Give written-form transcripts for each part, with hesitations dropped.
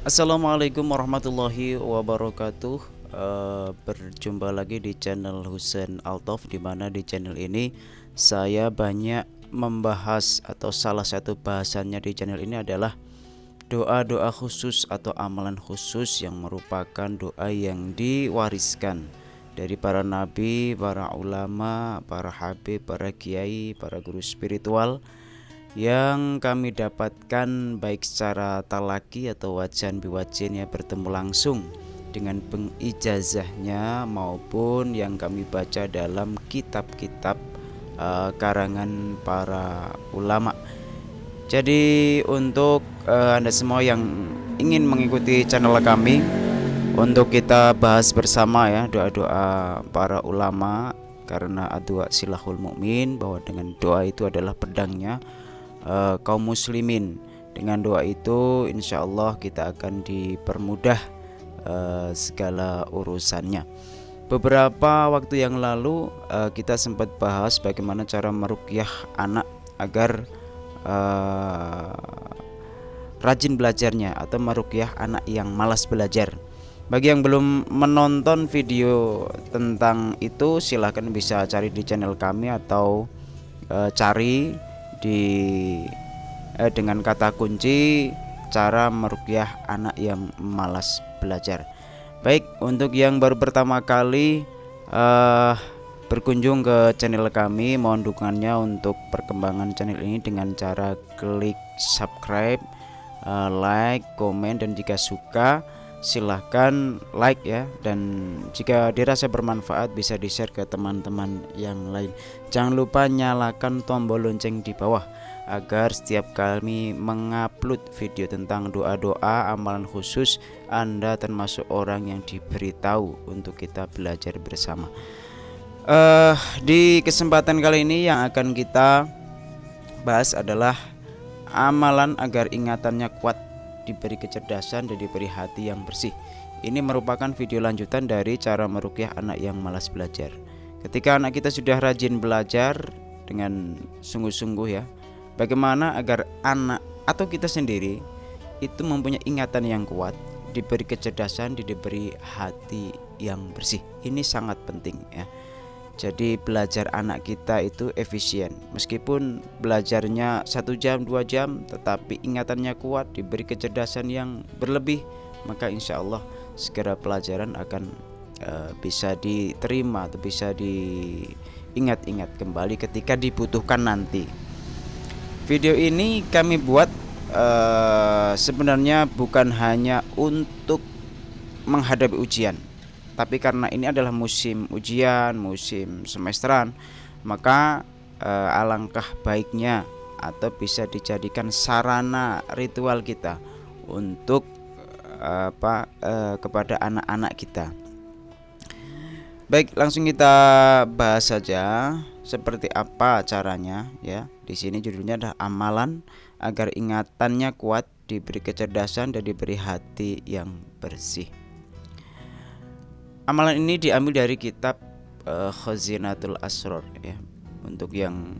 Assalamualaikum warahmatullahi wabarakatuh. Berjumpa lagi di channel Husein Altof, di mana di channel ini saya banyak membahas, atau salah satu bahasannya di channel ini adalah doa-doa khusus atau amalan khusus yang merupakan doa yang diwariskan dari para nabi, para ulama, para habib, para kiai, para guru spiritual yang kami dapatkan baik secara talaki atau wajan biwajin, ya, bertemu langsung dengan pengijazahnya, maupun yang kami baca dalam kitab-kitab karangan para ulama. Jadi untuk Anda semua yang ingin mengikuti channel kami, untuk kita bahas bersama, ya, doa-doa para ulama, karena doa silahul mukmin, bahwa dengan doa itu adalah pedangnya kaum muslimin. Dengan doa itu insya Allah kita akan dipermudah segala urusannya. Beberapa waktu yang lalu kita sempat bahas bagaimana cara meruqyah anak agar rajin belajarnya, atau meruqyah anak yang malas belajar. Bagi yang belum menonton video tentang itu, silahkan bisa cari di channel kami, atau cari di dengan kata kunci cara meruqyah anak yang malas belajar. Baik, untuk yang baru pertama kali berkunjung ke channel kami, mohon dukungannya untuk perkembangan channel ini dengan cara klik subscribe, like, komen, dan jika suka silahkan like, ya, dan jika dirasa bermanfaat bisa di share ke teman-teman yang lain. Jangan lupa nyalakan tombol lonceng di bawah agar setiap kami mengupload video tentang doa-doa amalan khusus, Anda termasuk orang yang diberitahu untuk kita belajar bersama. Di kesempatan kali ini yang akan kita bahas adalah amalan agar ingatannya kuat, diberi kecerdasan, dan diberi hati yang bersih. Ini merupakan video lanjutan dari cara meruqyah anak yang malas belajar. Ketika anak kita sudah rajin belajar dengan sungguh-sungguh, ya, bagaimana agar anak atau kita sendiri itu mempunyai ingatan yang kuat, diberi kecerdasan, diberi hati yang bersih. Ini sangat penting, ya. Jadi belajar anak kita itu efisien. Meskipun belajarnya 1 jam 2 jam, tetapi ingatannya kuat, diberi kecerdasan yang berlebih, maka insya Allah segera pelajaran akan bisa diterima atau bisa diingat-ingat kembali ketika dibutuhkan nanti. Video ini kami buat sebenarnya bukan hanya untuk menghadapi ujian, tapi karena ini adalah musim ujian, musim semesteran, maka alangkah baiknya atau bisa dijadikan sarana ritual kita untuk kepada anak-anak kita. Baik, langsung kita bahas saja seperti apa caranya, ya. Di sini judulnya adalah amalan agar ingatannya kuat, diberi kecerdasan, dan diberi hati yang bersih. Amalan ini diambil dari kitab Khazinatul Asrar, ya. Untuk yang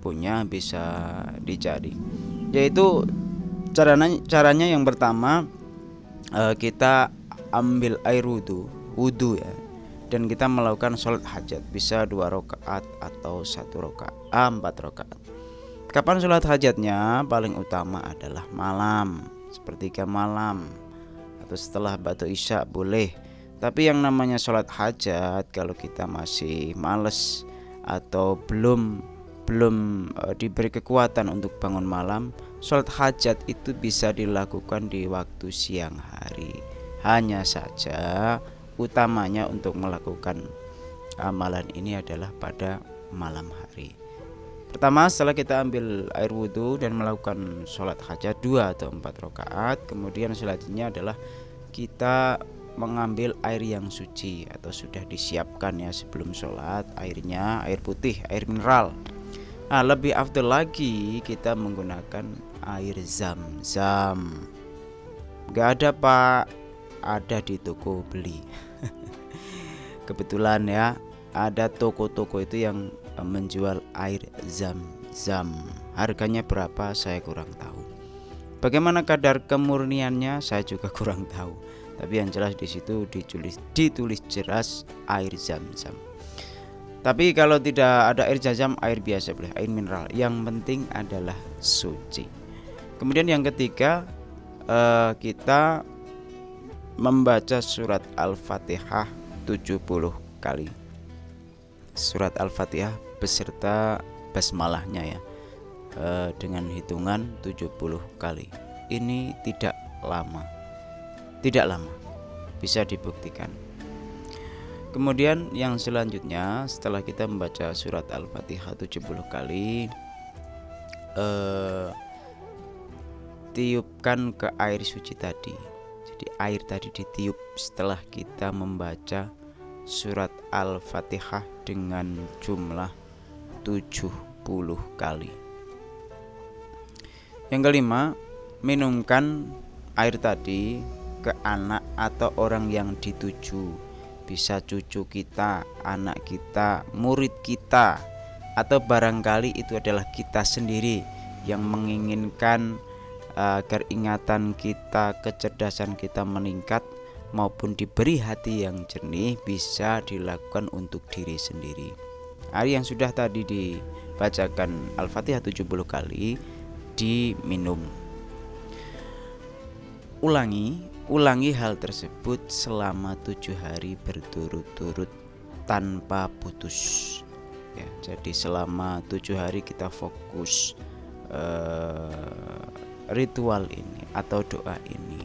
punya bisa dicari. Yaitu caranya yang pertama, kita ambil air wudhu, ya, dan kita melakukan sholat hajat. Bisa 2 rakaat atau 1 rakaat, 4 rakaat. Kapan sholat hajatnya? Paling utama adalah malam, sepertiga malam, atau setelah batu isya boleh. Tapi yang namanya sholat hajat, kalau kita masih males atau belum diberi kekuatan untuk bangun malam, sholat hajat itu bisa dilakukan di waktu siang hari. Hanya saja utamanya untuk melakukan amalan ini adalah pada malam hari. Pertama, setelah kita ambil air wudhu dan melakukan sholat hajat 2 atau 4 rakaat, kemudian selanjutnya adalah kita mengambil air yang suci atau sudah disiapkan, ya, sebelum sholat. Airnya air putih, air mineral. Nah, lebih afdal lagi kita menggunakan air zam-zam. Gak ada, Pak, ada di toko beli. Kebetulan, ya, ada toko-toko itu yang menjual air zam-zam. Harganya berapa saya kurang tahu. Bagaimana kadar kemurniannya saya juga kurang tahu. Tapi yang jelas di situ ditulis jelas air zam-zam. Tapi kalau tidak ada air zam-zam, air biasa boleh, air mineral. Yang penting adalah suci. Kemudian yang ketiga, kita membaca surat Al-Fatihah 70 kali. Surat Al-Fatihah beserta basmalahnya ya, dengan hitungan 70 kali. Ini tidak lama, bisa dibuktikan. Kemudian yang selanjutnya, setelah kita membaca surat Al-Fatihah 70 kali, tiupkan ke air suci tadi. Jadi air tadi ditiup setelah kita membaca surat Al-Fatihah dengan jumlah 70 kali. Yang kelima, minumkan air tadi ke anak atau orang yang dituju. Bisa cucu kita, anak kita, murid kita, atau barangkali itu adalah kita sendiri yang menginginkan agar ingatan kita, kecerdasan kita meningkat maupun diberi hati yang jernih. Bisa dilakukan untuk diri sendiri. Air yang sudah tadi dibacakan Al-Fatihah 70 kali diminum. Ulangi hal tersebut selama 7 hari berturut-turut tanpa putus ya. Jadi selama 7 hari kita fokus ritual ini atau doa ini.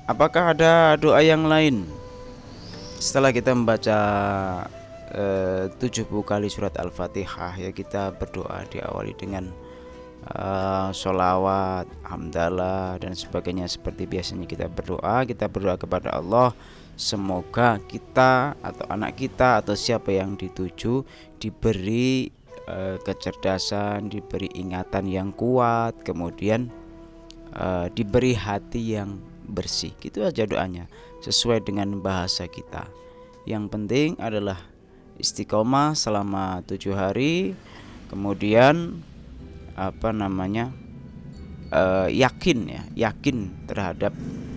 Apakah ada doa yang lain setelah kita membaca 70 kali surat Al-Fatihah ya? Kita berdoa, diawali dengan sholawat, hamdalah dan sebagainya. Seperti biasanya kita berdoa kepada Allah, semoga kita atau anak kita atau siapa yang dituju diberi kecerdasan, diberi ingatan yang kuat, kemudian diberi hati yang bersih. Gitu aja doanya, sesuai dengan bahasa kita. Yang penting adalah istiqomah selama 7 hari. Kemudian yakin terhadap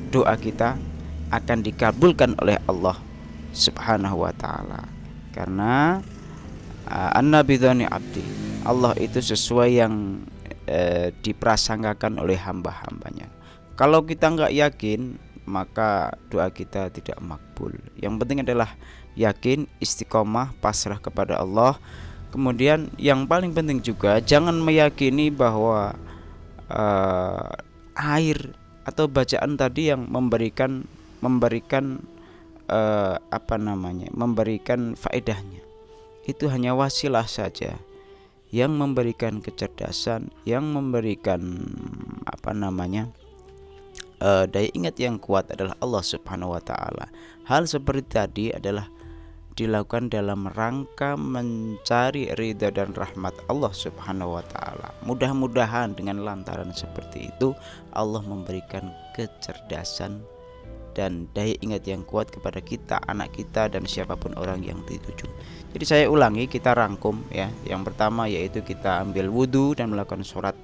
doa kita akan dikabulkan oleh Allah Subhanahu wa taala. Karena an-nabidhani abdi, Allah itu sesuai yang diprasangkakan oleh hamba-hambanya. Kalau kita nggak yakin, maka doa kita tidak makbul. Yang penting adalah yakin, istiqomah, pasrah kepada Allah. Kemudian yang paling penting juga, jangan meyakini bahwa air atau bacaan tadi yang memberikan faedahnya. Itu hanya wasilah saja. Yang memberikan kecerdasan, yang memberikan daya ingat yang kuat adalah Allah Subhanahu wa taala. Hal seperti tadi adalah dilakukan dalam rangka mencari ridha dan rahmat Allah Subhanahu wa taala. Mudah-mudahan dengan lantaran seperti itu Allah memberikan kecerdasan dan daya ingat yang kuat kepada kita, anak kita dan siapapun orang yang dituju. Jadi saya ulangi, kita rangkum ya. Yang pertama yaitu kita ambil wudhu dan melakukan sholat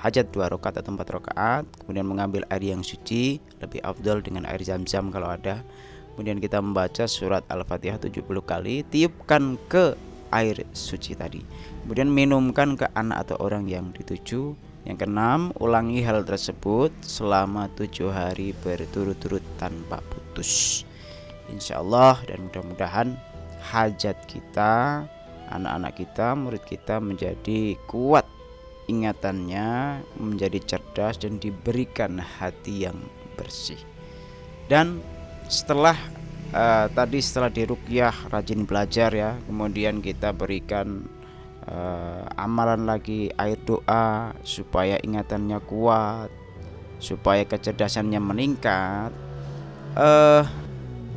hajat 2 rakaat atau 4 rakaat, kemudian mengambil air yang suci, lebih afdal dengan air zam-zam kalau ada. Kemudian kita membaca surat Al-Fatihah 70 kali, tiupkan ke air suci tadi. Kemudian minumkan ke anak atau orang yang dituju. Yang keenam, ulangi hal tersebut selama 7 hari berturut-turut tanpa putus. Insyaallah, dan mudah-mudahan hajat kita, anak-anak kita, murid kita menjadi kuat ingatannya, menjadi cerdas dan diberikan hati yang bersih. Dan setelah setelah diruqyah rajin belajar ya, kemudian kita berikan amalan lagi, air doa supaya ingatannya kuat, supaya kecerdasannya meningkat.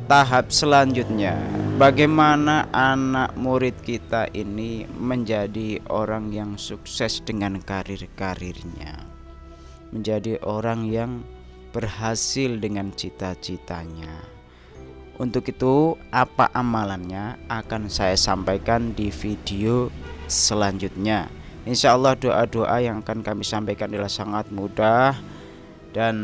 Tahap selanjutnya, bagaimana anak murid kita ini menjadi orang yang sukses dengan karirnya, menjadi orang yang berhasil dengan cita-citanya. Untuk itu, apa amalannya akan saya sampaikan di video selanjutnya. Insya Allah doa-doa yang akan kami sampaikan adalah sangat mudah dan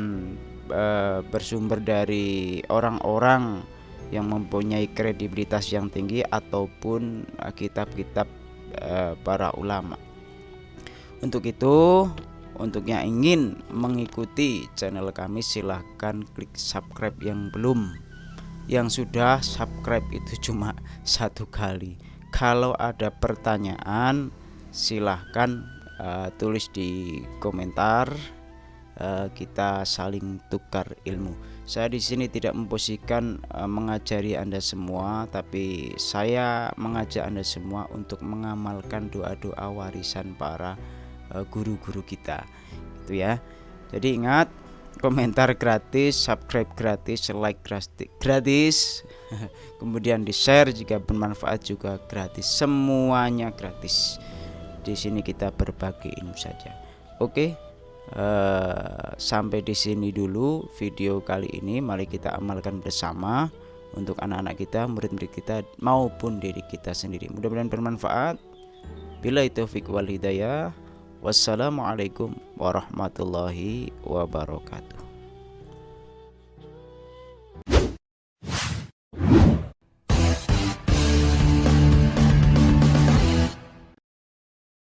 bersumber dari orang-orang yang mempunyai kredibilitas yang tinggi ataupun kitab-kitab para ulama. Untuk itu, untuk yang ingin mengikuti channel kami silahkan klik subscribe yang belum. Yang sudah subscribe itu cuma 1 kali. Kalau ada pertanyaan silahkan tulis di komentar, kita saling tukar ilmu. Saya di sini tidak memposisikan mengajari Anda semua, tapi saya mengajak Anda semua untuk mengamalkan doa-doa warisan para guru-guru kita, gitu ya. Jadi ingat, komentar gratis, subscribe gratis, like gratis, kemudian di share jika bermanfaat juga gratis, semuanya gratis. Di sini kita berbagi ilmu saja. Oke, sampai di sini dulu video kali ini. Mari kita amalkan bersama untuk anak-anak kita, murid-murid kita maupun diri kita sendiri. Mudah-mudahan bermanfaat. Billahi taufiq wal hidayah. Wassalamualaikum warahmatullahi wabarakatuh.